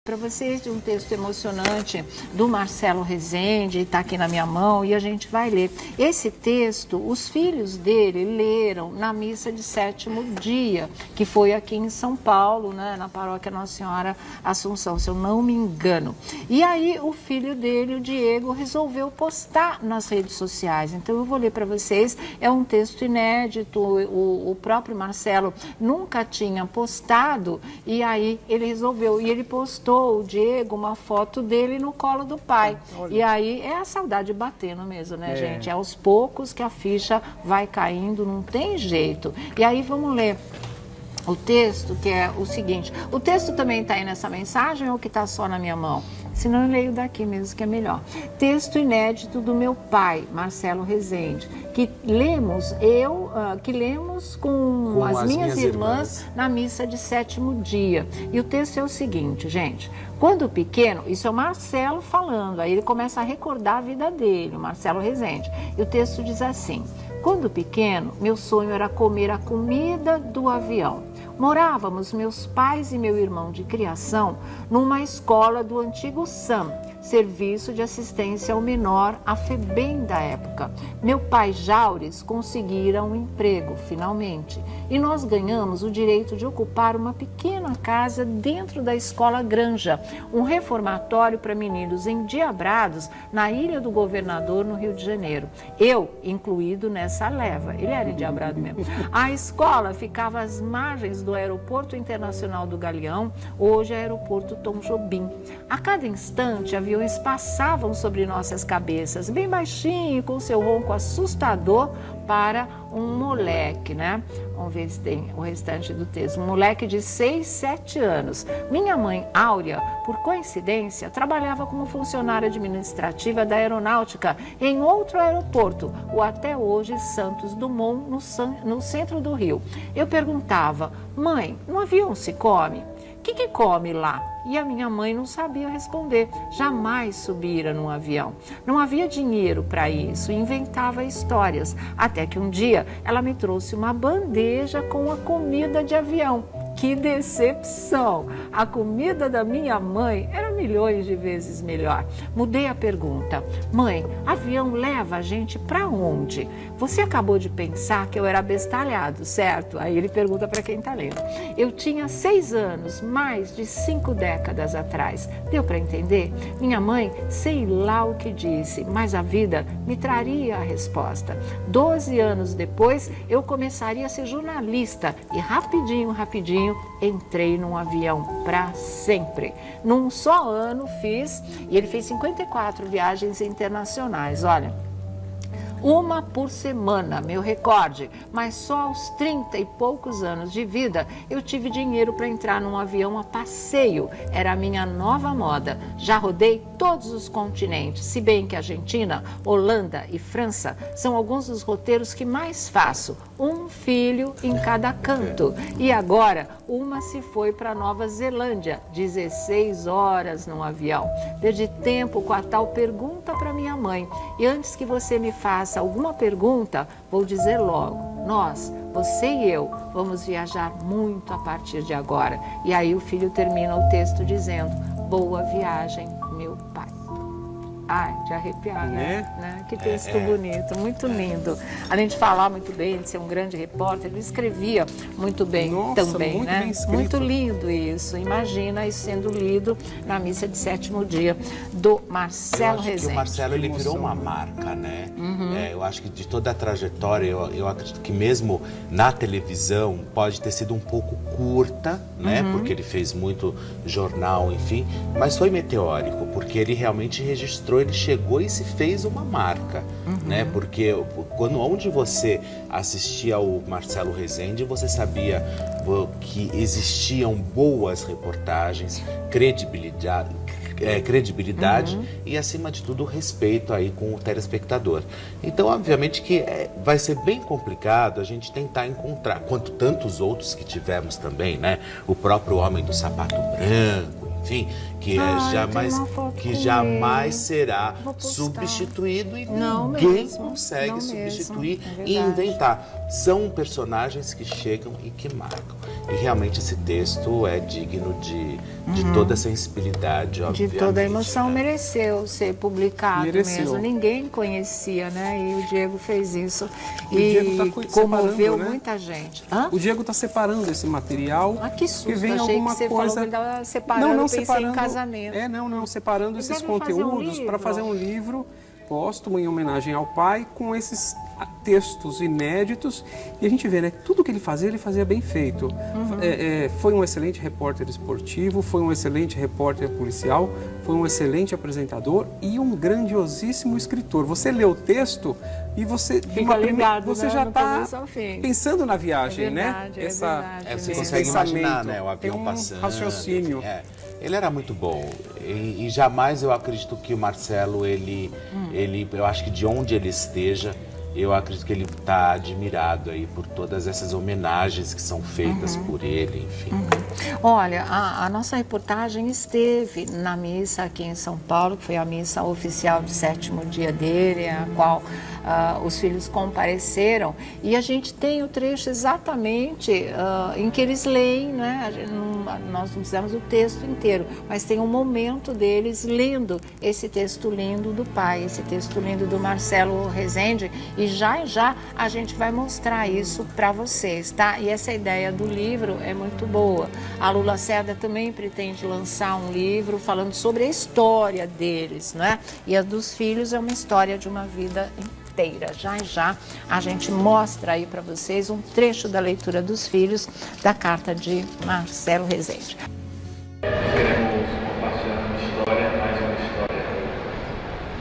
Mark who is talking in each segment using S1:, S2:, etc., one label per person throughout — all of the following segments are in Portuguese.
S1: Para vocês de um texto emocionante do Marcelo Rezende, está aqui na minha mão e a gente vai ler. Esse texto, os filhos dele leram na missa de 7º dia, que foi aqui em São Paulo, né, na paróquia Nossa Senhora Assunção, se eu não me engano. E aí o filho dele, o Diego, resolveu postar nas redes sociais. Então eu vou ler para vocês, é um texto inédito, o próprio Marcelo nunca tinha postado e aí ele resolveu, e ele postou o Diego, uma foto dele no colo do pai. Olha. E aí é a saudade batendo mesmo, né, gente? É aos poucos que a ficha vai caindo, não tem jeito. E aí vamos ler o texto, que é o seguinte. O texto também está aí nessa mensagem ou que está só na minha mão? Senão eu leio daqui mesmo, que é melhor. Texto inédito do meu pai, Marcelo Rezende, que lemos com as minhas irmãs na missa de 7º dia. E o texto é o seguinte, gente. Quando pequeno, isso é o Marcelo falando, aí ele começa a recordar a vida dele, o Marcelo Rezende. E o texto diz assim: quando pequeno, meu sonho era comer a comida do avião. Morávamos, meus pais e meu irmão de criação, numa escola do antigo SAM, Serviço de Assistência ao Menor, a FEBEM da época. Meu pai Jaures conseguira um emprego, finalmente, e nós ganhamos o direito de ocupar uma pequena casa dentro da escola Granja, um reformatório para meninos endiabrados na Ilha do Governador, no Rio de Janeiro. Eu, incluído nessa leva, ele era endiabrado mesmo. A escola ficava às margens do Aeroporto Internacional do Galeão, hoje é Aeroporto Tom Jobim. A cada instante, aviões passavam sobre nossas cabeças, bem baixinho, com seu ronco assustador para um moleque, né? Vamos ver se tem o restante do texto. Um moleque de 6, 7 anos. Minha mãe, Áurea, por coincidência, trabalhava como funcionária administrativa da aeronáutica em outro aeroporto, o até hoje Santos Dumont, no centro do Rio. Eu perguntava: mãe, no avião se come? O que come lá? E a minha mãe não sabia responder, jamais subira num avião. Não havia dinheiro para isso, inventava histórias, até que um dia ela me trouxe uma bandeja com a comida de avião. Que decepção! A comida da minha mãe era milhões de vezes melhor. Mudei a pergunta: mãe, avião leva a gente para onde? Você acabou de pensar que eu era abestalhado, certo? Aí ele pergunta para quem está lendo. Eu tinha 6 anos, mais de 5 décadas atrás. Deu para entender? Minha mãe, sei lá o que disse, mas a vida me traria a resposta. 12 anos depois, eu começaria a ser jornalista e rapidinho, entrei num avião para sempre. Num só ano e ele fez 54 viagens internacionais, olha. Uma por semana, meu recorde, mas só aos 30 e poucos anos de vida eu tive dinheiro para entrar num avião a passeio. Era a minha nova moda. Já rodei todos os continentes, se bem que Argentina, Holanda e França são alguns dos roteiros que mais faço. Um filho em cada canto. E agora, uma se foi para Nova Zelândia, 16 horas num avião. Perdi tempo com a tal pergunta para minha mãe. E antes que você me faça alguma pergunta, vou dizer logo: nós, você e eu, vamos viajar muito a partir de agora. E aí o filho termina o texto dizendo: boa viagem, meu pai. Ai, de arrepiar, né? Que texto bonito, muito lindo. Além de falar muito bem, de ser um grande repórter, ele escrevia muito bem. Nossa, também, muito, né? Bem escrito. Muito lindo isso. Imagina isso sendo lido na missa de 7º dia do Marcelo Rezende.
S2: Que o Marcelo, ele virou uma marca, né? Eu acho que de toda a trajetória, eu acredito que mesmo na televisão pode ter sido um pouco curta, né? Porque ele fez muito jornal, enfim, mas foi meteórico, porque ele realmente registrou, ele chegou e se fez uma marca, né? Porque onde você assistia ao Marcelo Rezende, você sabia que existiam boas reportagens, credibilidade e, acima de tudo, respeito aí com o telespectador. Então, obviamente que vai ser bem complicado a gente tentar encontrar, quanto tantos outros que tivemos também, né? O próprio Homem do Sapato Branco, enfim, que jamais será substituído e ninguém consegue substituir e inventar. São personagens que chegam e que marcam. E realmente esse texto é digno de toda a sensibilidade, obviamente.
S1: De toda a emoção, né? Mereceu ser publicado mesmo. Ninguém conhecia, né? E o Diego fez isso. E comoveu muita gente.
S3: Hã? O Diego está separando esse material.
S1: Ah, que susto,
S3: que vem
S1: achei
S3: alguma
S1: que você
S3: coisa...
S1: falou que ele estava separando,
S3: não,
S1: pensei
S3: separando,
S1: em casamento.
S3: Separando esses conteúdos para fazer um livro póstumo em homenagem ao pai, com esses textos inéditos, e a gente vê, né, tudo que ele fazia bem feito. Foi um excelente repórter esportivo, foi um excelente repórter policial, foi um excelente apresentador e um grandiosíssimo escritor. Você lê o texto e você
S1: você
S3: já está pensando na viagem,
S1: né?
S2: Você consegue imaginar, né, o avião
S3: passando, raciocínio.
S2: Ele era muito bom e jamais eu acredito que o Marcelo, eu acho que de onde ele esteja, eu acredito que ele está admirado aí por todas essas homenagens que são feitas por ele, enfim.
S1: Olha, a nossa reportagem esteve na missa aqui em São Paulo, que foi a missa oficial de 7º dia dele, a qual os filhos compareceram, e a gente tem o trecho exatamente em que eles leem, né? Nós não fizemos o texto inteiro, mas tem um momento deles lendo esse texto lindo do pai, esse texto lindo do Marcelo Rezende, e já a gente vai mostrar isso para vocês, tá? E essa ideia do livro é muito boa. A Lula Lacerda também pretende lançar um livro falando sobre a história deles, né? E a dos filhos é uma história de uma vida inteira. Já a gente mostra aí para vocês um trecho da leitura dos filhos da carta de Marcelo Rezende.
S4: Queremos compartilhar uma história, mais uma história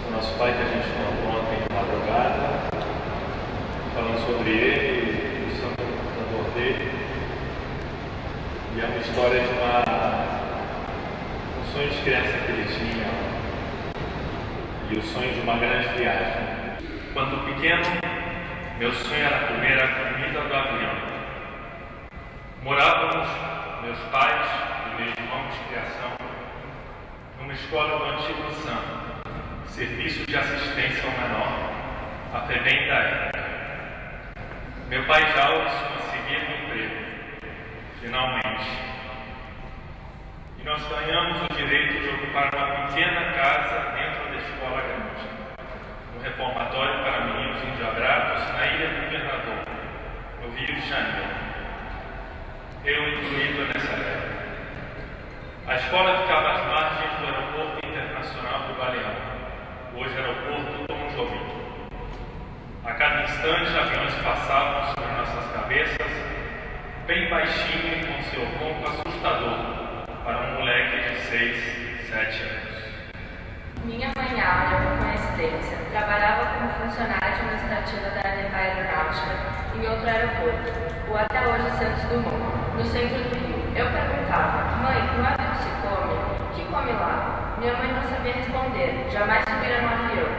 S4: do nosso pai, que a gente contou ontem de madrugada, falando sobre ele, o santo computador dele. E é uma história de um sonho de criança que ele tinha e o sonho de uma grande viagem. Quando pequeno, meu sonho era comer a comida do avião. Morávamos, meus pais e meu irmão de criação, numa escola do Antigo Santo, serviço de assistência ao menor, a FEBEM da época. Meu pai Jaules conseguia um emprego, finalmente. E nós ganhamos o direito de ocupar uma pequena casa dentro da escola grande, um reformatório para meninos endiabrados na Ilha do Governador, no Rio de Janeiro. Eu incluído nessa época. A escola ficava às margens do Aeroporto Internacional do Galeão, hoje Aeroporto Tom Jobim. A cada instante, aviões passavam sobre nossas cabeças, bem baixinho e com seu ronco assustador para um moleque de 6, 7 anos.
S5: Minha mãe Áurea, por coincidência, trabalhava como funcionária administrativa da Aeronáutica em outro aeroporto, o até hoje Santos Dumont, no centro do Rio. Eu perguntava: mãe, no avião se come? O que come lá? Minha mãe não sabia responder, jamais subira no avião.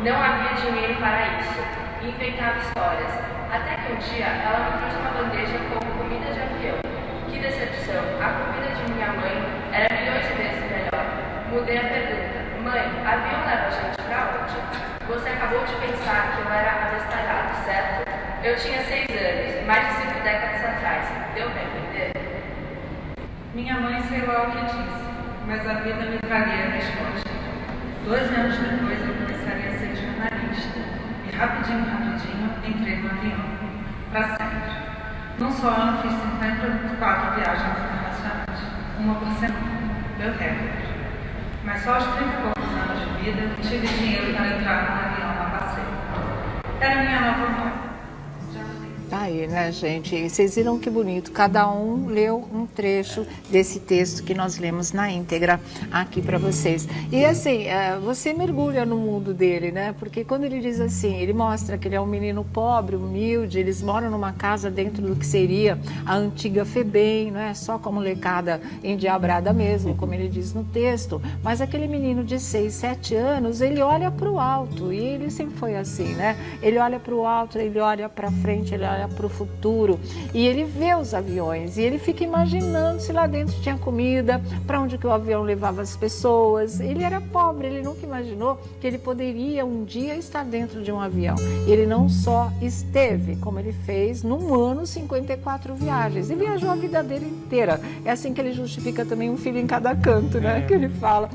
S5: Não havia dinheiro para isso. E inventava histórias. Até que um dia ela me trouxe uma bandeja com comida de avião. Que decepção! A comida de minha mãe era milhões de vezes melhor. Mudei a pergunta: mãe, avião leva a gente pra onde? Você acabou de pensar que eu era abestalhado, certo? Eu tinha 6 anos, mais de 5 décadas atrás. Deu pra entender?
S6: Minha mãe sei lá o que disse, mas a vida me traria a resposta. 2 anos depois eu começaria a ser jornalista. E rapidinho, entrei no avião. Pra sempre. Num só ano fiz 54 viagens internacionais. Uma por semana. Meu recorde. Mas só aos 30 e poucos anos de vida tive dinheiro para entrar num avião a passeio. Era minha nova mãe.
S1: Tá aí, né, gente? E vocês viram que bonito. Cada um leu um trecho desse texto que nós lemos na íntegra aqui para vocês. E assim, você mergulha no mundo dele, né? Porque quando ele diz assim, ele mostra que ele é um menino pobre, humilde, eles moram numa casa dentro do que seria a antiga FEBEM, não é? Só com a molecada endiabrada mesmo, como ele diz no texto. Mas aquele menino de 6, 7 anos, ele olha para o alto, e ele sempre foi assim, né? Ele olha para o alto, ele olha para frente, ele olha para o futuro e ele vê os aviões e ele fica imaginando se lá dentro tinha comida, para onde que o avião levava as pessoas. Ele era pobre, ele nunca imaginou que ele poderia um dia estar dentro de um avião. Ele não só esteve, como ele fez num ano 54 viagens e viajou a vida dele inteira. É assim que ele justifica também um filho em cada canto, né? Que ele fala.